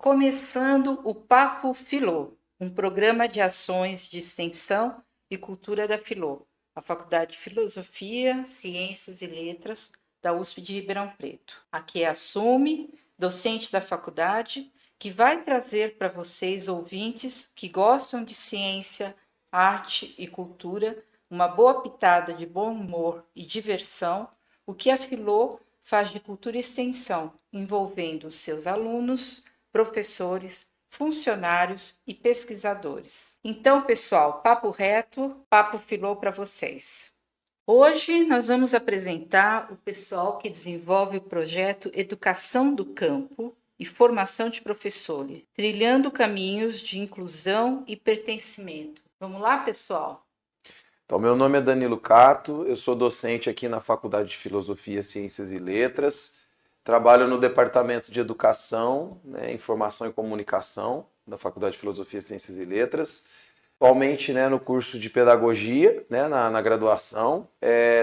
Começando o Papo Filô, um programa de ações de extensão e cultura da Filô, a Faculdade de Filosofia, Ciências e Letras da USP de Ribeirão Preto. Aqui é a Sumi, docente da faculdade, que vai trazer para vocês, ouvintes que gostam de ciência, arte e cultura, uma boa pitada de bom humor e diversão, o que a Filô faz de cultura e extensão, envolvendo seus alunos, professores, funcionários e pesquisadores. Então, pessoal, papo reto, papo filô para vocês. Hoje nós vamos apresentar o pessoal que desenvolve o projeto Educação do Campo e Formação de Professores, trilhando caminhos de inclusão e pertencimento. Vamos lá, pessoal? Então, meu nome é Danilo Cato, eu sou docente aqui na Faculdade de Filosofia, Ciências e Letras, trabalho no Departamento de Educação, Informação e Comunicação da Faculdade de Filosofia, Ciências e Letras, atualmente no curso de Pedagogia, na graduação.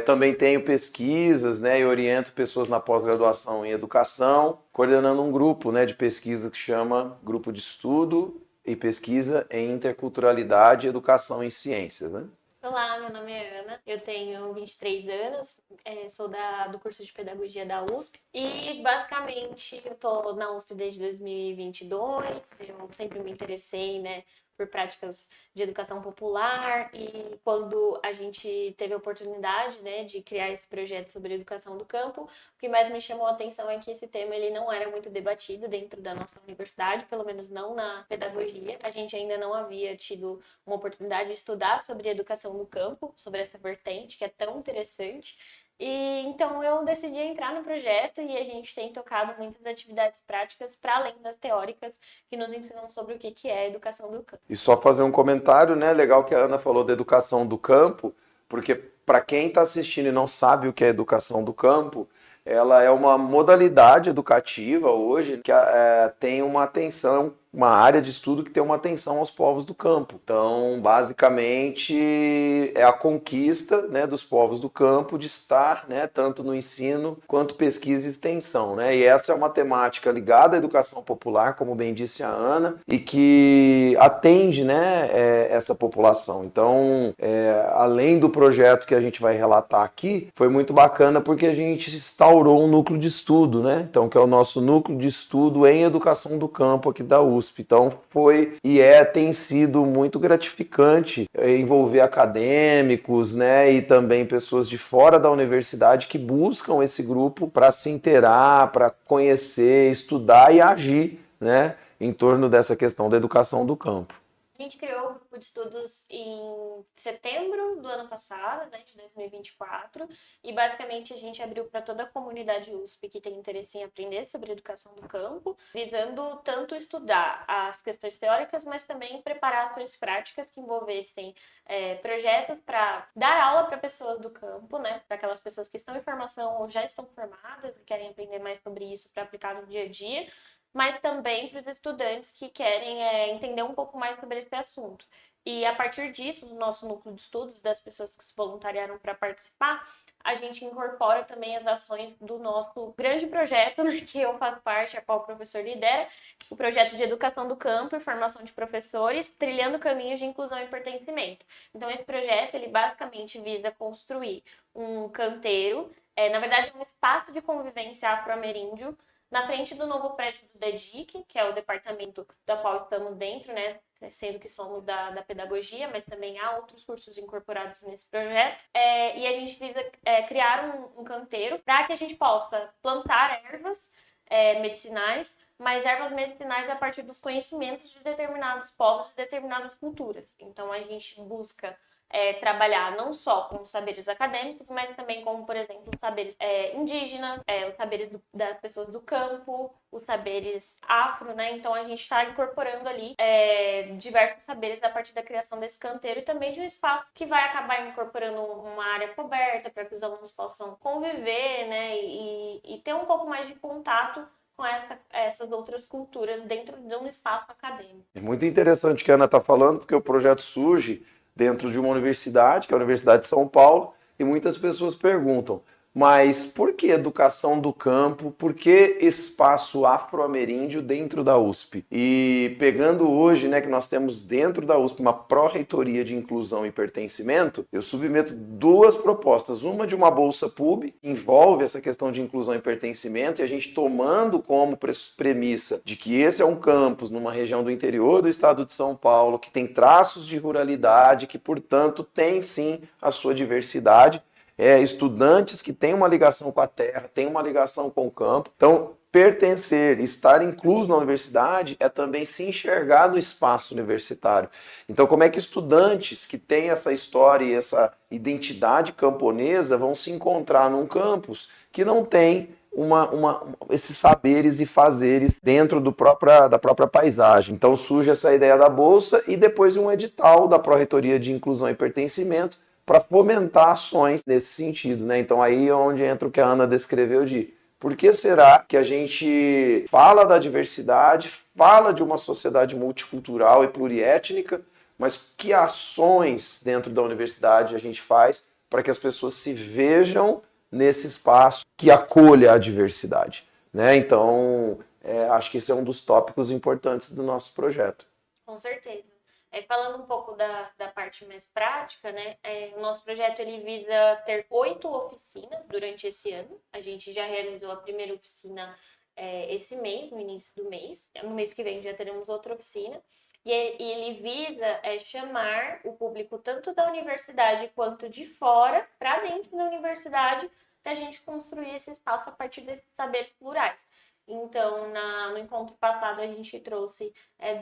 Também tenho pesquisas e oriento pessoas na pós-graduação em Educação, coordenando um grupo de pesquisa que chama Grupo de Estudo e Pesquisa em Interculturalidade, Educação e Ciências. Olá, meu nome é Ana, eu tenho 23 anos, sou do curso de Pedagogia da USP e basicamente eu estou na USP desde 2022, eu sempre me interessei por práticas de educação popular e quando a gente teve a oportunidade de criar esse projeto sobre educação do campo, o que mais me chamou a atenção é que esse tema ele não era muito debatido dentro da nossa universidade, pelo menos não na pedagogia. A gente ainda não havia tido uma oportunidade de estudar sobre educação no campo, sobre essa vertente que é tão interessante. E então eu decidi entrar no projeto e a gente tem tocado muitas atividades práticas para além das teóricas que nos ensinam sobre o que é a educação do campo. E só fazer um comentário, legal que a Ana falou da educação do campo, porque para quem está assistindo e não sabe o que é educação do campo, ela é uma modalidade educativa hoje que tem uma atenção, uma área de estudo que tem uma atenção aos povos do campo. Então, basicamente, é a conquista dos povos do campo de estar tanto no ensino quanto pesquisa e extensão. E essa é uma temática ligada à educação popular, como bem disse a Ana, e que atende essa população. Então, além do projeto que a gente vai relatar aqui, foi muito bacana porque a gente instaurou um núcleo de estudo, então, que é o nosso núcleo de estudo em educação do campo aqui da USP. Então tem sido muito gratificante envolver acadêmicos, e também pessoas de fora da universidade que buscam esse grupo para se inteirar, para conhecer, estudar e agir, em torno dessa questão da educação do campo. A gente criou o grupo de estudos em setembro do ano passado, de 2024, e basicamente a gente abriu para toda a comunidade USP que tem interesse em aprender sobre educação do campo, visando tanto estudar as questões teóricas, mas também preparar ações práticas que envolvessem projetos para dar aula para pessoas do campo, para aquelas pessoas que estão em formação ou já estão formadas e querem aprender mais sobre isso para aplicar no dia a dia, mas também para os estudantes que querem entender um pouco mais sobre esse assunto. E a partir disso, do nosso núcleo de estudos, das pessoas que se voluntariaram para participar, a gente incorpora também as ações do nosso grande projeto, que eu faço parte, a qual o professor lidera, o projeto de educação do campo e formação de professores, trilhando caminhos de inclusão e pertencimento. Então, esse projeto, ele basicamente visa construir um canteiro, na verdade, um espaço de convivência afro-ameríndio, na frente do novo prédio do DEDIC, que é o departamento da qual estamos dentro, sendo que somos da pedagogia, mas também há outros cursos incorporados nesse projeto. E a gente visa criar um canteiro para que a gente possa plantar ervas medicinais, mas ervas medicinais a partir dos conhecimentos de determinados povos e determinadas culturas. Então, a gente busca trabalhar não só com os saberes acadêmicos, mas também como, por exemplo, os saberes indígenas, os saberes das pessoas do campo, os saberes afro, Então, a gente está incorporando ali diversos saberes a partir da criação desse canteiro e também de um espaço que vai acabar incorporando uma área coberta para que os alunos possam conviver, e ter um pouco mais de contato com essas outras culturas dentro de um espaço acadêmico. É muito interessante o que a Ana está falando, porque o projeto surge dentro de uma universidade, que é a Universidade de São Paulo, e muitas pessoas perguntam, Mas por que educação do campo? Por que espaço afro-ameríndio dentro da USP? E pegando hoje, né, que nós temos dentro da USP uma pró-reitoria de inclusão e pertencimento, eu submeto duas propostas. Uma de uma bolsa PUB, que envolve essa questão de inclusão e pertencimento, e a gente tomando como premissa de que esse é um campus numa região do interior do estado de São Paulo, que tem traços de ruralidade, que, portanto, tem sim a sua diversidade, estudantes que têm uma ligação com a terra, têm uma ligação com o campo. Então, pertencer, estar incluso na universidade é também se enxergar no espaço universitário. Então, como é que estudantes que têm essa história e essa identidade camponesa vão se encontrar num campus que não tem esses saberes e fazeres dentro da própria paisagem? Então surge essa ideia da bolsa e depois um edital da Pró-Reitoria de Inclusão e Pertencimento para fomentar ações nesse sentido, né? Então aí é onde entra o que a Ana descreveu de por que será que a gente fala da diversidade, fala de uma sociedade multicultural e pluriétnica, mas que ações dentro da universidade a gente faz para que as pessoas se vejam nesse espaço que acolha a diversidade, né? Então, acho que esse é um dos tópicos importantes do nosso projeto. Com certeza. Falando um pouco da parte mais prática, né? O nosso projeto ele visa ter 8 oficinas durante esse ano. A gente já realizou a primeira oficina esse mês, no início do mês. No mês que vem já teremos outra oficina. E ele visa chamar o público tanto da universidade quanto de fora para dentro da universidade para a gente construir esse espaço a partir desses saberes plurais. Então, no encontro passado, a gente trouxe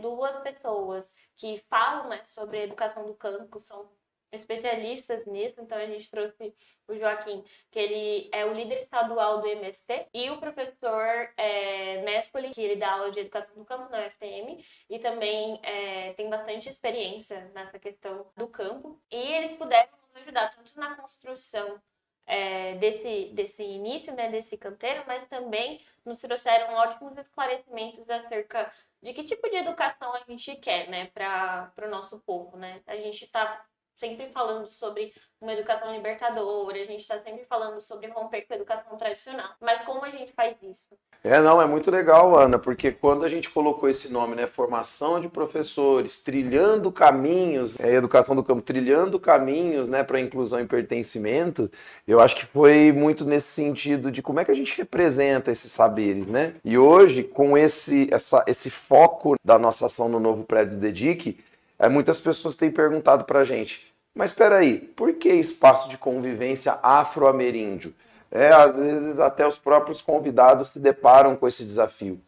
2 pessoas que falam, né, sobre a educação do campo, são especialistas nisso. Então, a gente trouxe o Joaquim, que ele é o líder estadual do MST, e o professor Nespoli, que ele dá aula de educação do campo na UFTM, e também tem bastante experiência nessa questão do campo. E eles puderam nos ajudar tanto na construção desse início, né, desse canteiro, mas também nos trouxeram ótimos esclarecimentos acerca de que tipo de educação a gente quer, né, para o nosso povo, né? A gente está sempre falando sobre uma educação libertadora, a gente está sempre falando sobre romper com a educação tradicional, mas como a gente faz isso? Não, é muito legal, Ana, porque quando a gente colocou esse nome, né, formação de professores, trilhando caminhos, educação do campo, trilhando caminhos, né, para inclusão e pertencimento, eu acho que foi muito nesse sentido de como é que a gente representa esses saberes, né? E hoje, com esse foco da nossa ação no novo prédio do DEDIC, muitas pessoas têm perguntado para a gente, mas espera aí, por que espaço de convivência afro-ameríndio? Às vezes até os próprios convidados se deparam com esse desafio.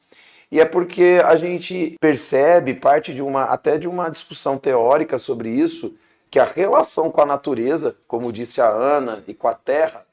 E é porque a gente percebe, parte até de uma discussão teórica sobre isso, que a relação com a natureza, como disse a Ana, e com a terra,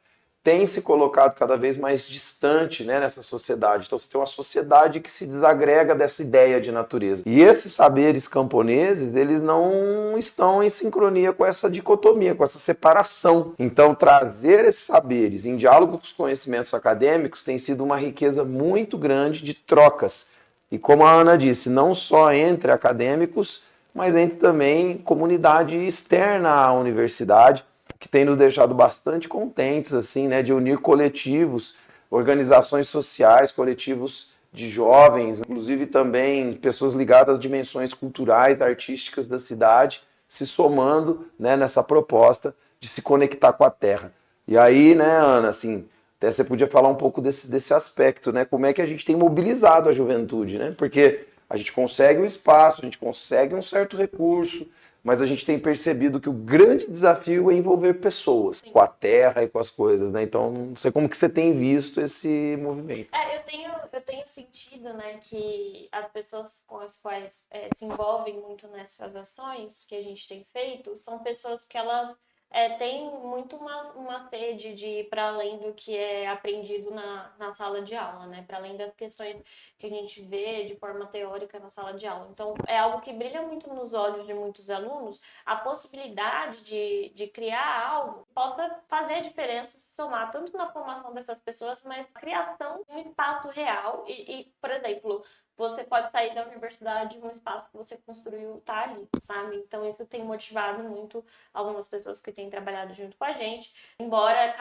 tem se colocado cada vez mais distante, né, nessa sociedade. Então você tem uma sociedade que se desagrega dessa ideia de natureza. E esses saberes camponeses, eles não estão em sincronia com essa dicotomia, com essa separação. Então trazer esses saberes em diálogo com os conhecimentos acadêmicos tem sido uma riqueza muito grande de trocas. E como a Ana disse, não só entre acadêmicos, mas entre também comunidade externa à universidade, que tem nos deixado bastante contentes, assim, né, de unir coletivos, organizações sociais, coletivos de jovens, inclusive também pessoas ligadas às dimensões culturais, artísticas da cidade, se somando, né, nessa proposta de se conectar com a terra. E aí, né, Ana, assim, até você podia falar um pouco desse aspecto, né, como é que a gente tem mobilizado a juventude, né, porque a gente consegue o espaço, a gente consegue um certo recurso, mas a gente tem percebido que o grande desafio é envolver pessoas, com a terra e com as coisas, né? Então, não sei como que você tem visto esse movimento. Eu tenho sentido, né, que as pessoas com as quais se envolvem muito nessas ações que a gente tem feito são pessoas que elas têm muito uma sede de ir para além do que é aprendido na sala de aula, né? Para além das questões que a gente vê de forma teórica na sala de aula. Então, é algo que brilha muito nos olhos de muitos alunos, a possibilidade de criar algo que possa fazer a diferença, se somar tanto na formação dessas pessoas, mas na criação de um espaço real e, por exemplo, você pode sair da universidade, um espaço que você construiu tá ali, sabe? Então isso tem motivado muito algumas pessoas que têm tem trabalhado junto com a gente. Embora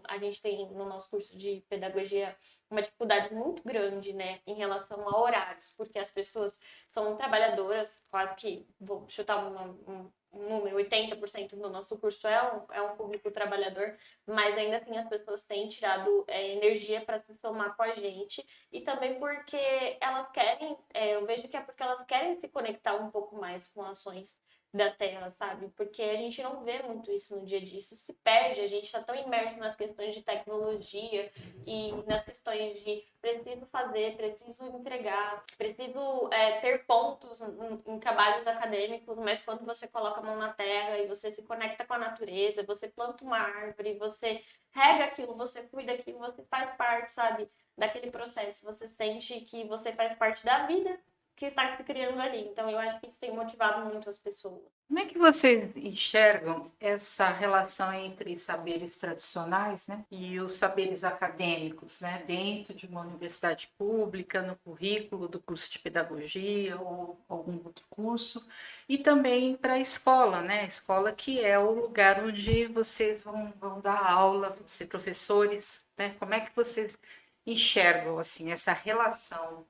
a gente tem no nosso curso de pedagogia uma dificuldade muito grande, né, em relação a horários, porque as pessoas são trabalhadoras, quase que, vou chutar um número, 80% do nosso curso é um público trabalhador, mas ainda assim as pessoas têm tirado energia para se somar com a gente, e também porque elas querem, eu vejo que é porque elas querem se conectar um pouco mais com ações da terra, sabe? Porque a gente não vê muito isso no dia a dia, isso se perde, a gente está tão imerso nas questões de tecnologia e nas questões de preciso fazer, preciso entregar, preciso ter pontos em trabalhos acadêmicos, mas quando você coloca a mão na terra e você se conecta com a natureza, você planta uma árvore, você rega aquilo, você cuida daquilo, você faz parte, sabe, daquele processo, você sente que você faz parte da vida que está se criando ali. Então, eu acho que isso tem motivado muito as pessoas. Como é que vocês enxergam essa relação entre saberes tradicionais, né, e os saberes acadêmicos, né, dentro de uma universidade pública, no currículo do curso de pedagogia ou algum outro curso, e também para a escola, né, a escola que é o lugar onde vocês vão dar aula, vão ser professores, né? Como é que vocês enxergam assim essa relação?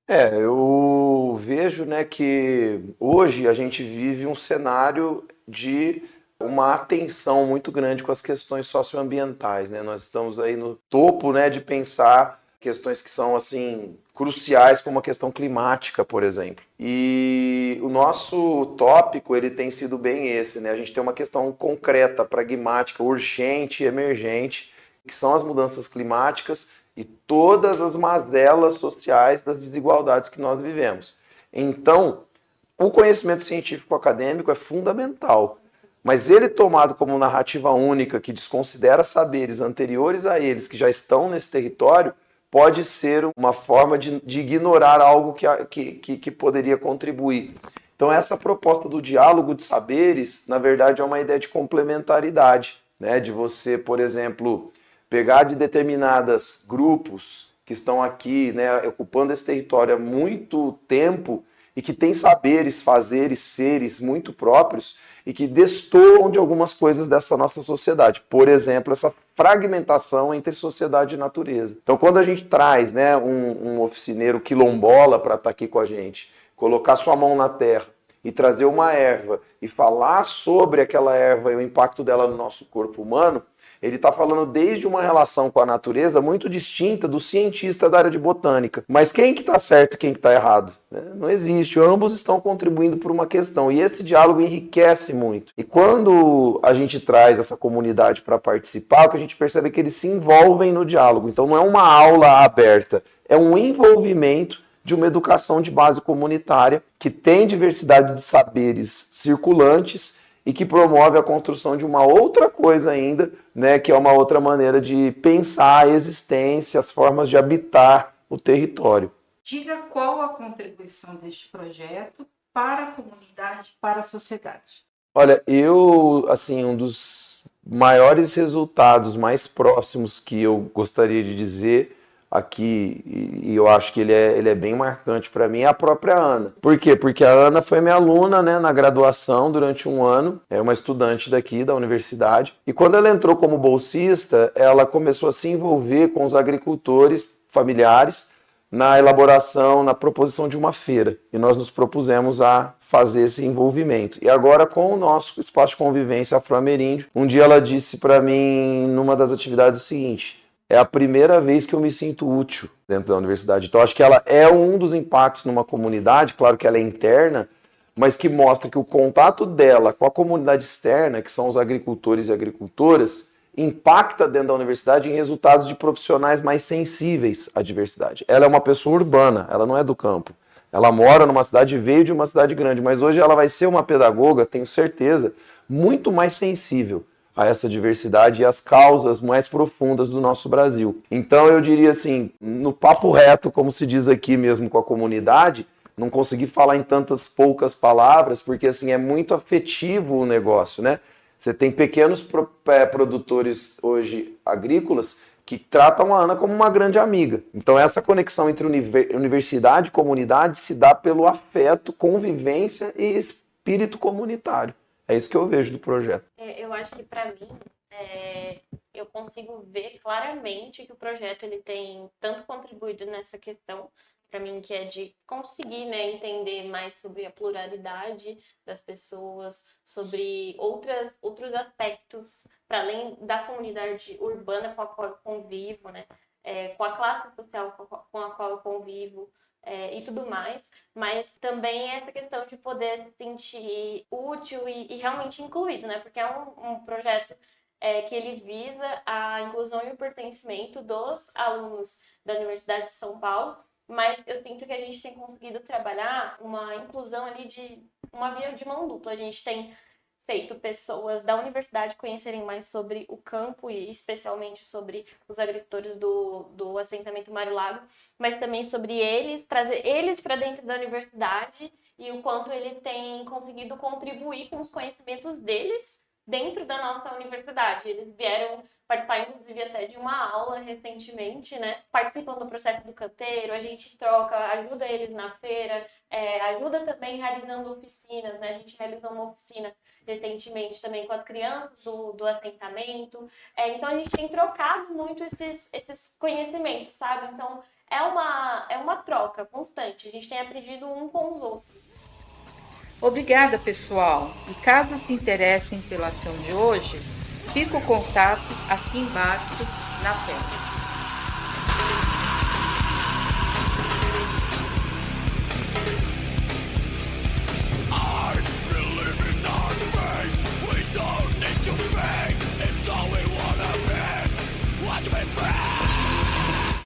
Eu vejo, né, que hoje a gente vive um cenário de uma atenção muito grande com as questões socioambientais, né? Nós estamos aí no topo, né, de pensar questões que são, assim, cruciais, como a questão climática, por exemplo. E o nosso tópico, ele tem sido bem esse, né? A gente tem uma questão concreta, pragmática, urgente e emergente, que são as mudanças climáticas e todas as mazelas sociais das desigualdades que nós vivemos. Então, o conhecimento científico acadêmico é fundamental, mas ele tomado como narrativa única que desconsidera saberes anteriores a eles que já estão nesse território, pode ser uma forma de ignorar algo que poderia contribuir. Então, essa proposta do diálogo de saberes, na verdade, é uma ideia de complementaridade, né? De você, por exemplo, pegar de determinados grupos que estão aqui, né, ocupando esse território há muito tempo e que têm saberes, fazeres, seres muito próprios e que destoam de algumas coisas dessa nossa sociedade. Por exemplo, essa fragmentação entre sociedade e natureza. Então, quando a gente traz, né, um oficineiro quilombola para estar aqui com a gente, colocar sua mão na terra e trazer uma erva e falar sobre aquela erva e o impacto dela no nosso corpo humano, ele está falando desde uma relação com a natureza muito distinta do cientista da área de botânica. Mas quem que está certo e quem que está errado? Não existe. Ambos estão contribuindo por uma questão. E esse diálogo enriquece muito. E quando a gente traz essa comunidade para participar, o que a gente percebe é que eles se envolvem no diálogo. Então não é uma aula aberta, é um envolvimento de uma educação de base comunitária que tem diversidade de saberes circulantes e que promove a construção de uma outra coisa ainda, né, que é uma outra maneira de pensar a existência, as formas de habitar o território. Diga qual a contribuição deste projeto para a comunidade, para a sociedade. Olha, um dos maiores resultados mais próximos que eu gostaria de dizer aqui, e eu acho que ele é bem marcante para mim, é a própria Ana. Por quê? Porque a Ana foi minha aluna, né, na graduação durante um ano, é uma estudante daqui da universidade, e quando ela entrou como bolsista, ela começou a se envolver com os agricultores familiares na elaboração, na proposição de uma feira, e nós nos propusemos a fazer esse envolvimento. E agora, com o nosso espaço de convivência afro-ameríndio, um dia ela disse para mim, numa das atividades, o seguinte: é a primeira vez que eu me sinto útil dentro da universidade. Então, acho que ela é um dos impactos numa comunidade, claro que ela é interna, mas que mostra que o contato dela com a comunidade externa, que são os agricultores e agricultoras, impacta dentro da universidade em resultados de profissionais mais sensíveis à diversidade. Ela é uma pessoa urbana, ela não é do campo. Ela mora numa cidade, veio de uma cidade grande, mas hoje ela vai ser uma pedagoga, tenho certeza, muito mais sensível a essa diversidade e as causas mais profundas do nosso Brasil. Então eu diria assim, no papo reto, como se diz aqui mesmo com a comunidade, não consegui falar em tantas poucas palavras, porque assim é muito afetivo o negócio, né? Você tem pequenos produtores hoje agrícolas que tratam a Ana como uma grande amiga. Então essa conexão entre universidade e comunidade se dá pelo afeto, convivência e espírito comunitário. É isso que eu vejo do projeto. Eu acho que para mim, eu consigo ver claramente que o projeto ele tem tanto contribuído nessa questão, para mim, que é de conseguir, né, entender mais sobre a pluralidade das pessoas, sobre outros aspectos, para além da comunidade urbana com a qual eu convivo, né, com a classe social com a qual eu convivo, e tudo mais, mas também essa questão de poder se sentir útil e realmente incluído, né, porque é um projeto que ele visa a inclusão e o pertencimento dos alunos da Universidade de São Paulo, mas eu sinto que a gente tem conseguido trabalhar uma inclusão ali de uma via de mão dupla. A gente tem feito pessoas da universidade conhecerem mais sobre o campo e especialmente sobre os agricultores do assentamento Mário Lago, mas também sobre eles, trazer eles para dentro da universidade e o quanto eles têm conseguido contribuir com os conhecimentos deles dentro da nossa universidade. Eles vieram participar, inclusive, até de uma aula recentemente, né? Participam do processo do canteiro, a gente troca, ajuda eles na feira, ajuda também realizando oficinas, né? A gente realizou uma oficina recentemente também com as crianças do assentamento. Então, a gente tem trocado muito esses conhecimentos, sabe? Então, é uma troca constante. A gente tem aprendido um com os outros. Obrigada, pessoal. E caso se interessem pela ação de hoje, fica o contato aqui embaixo na tela.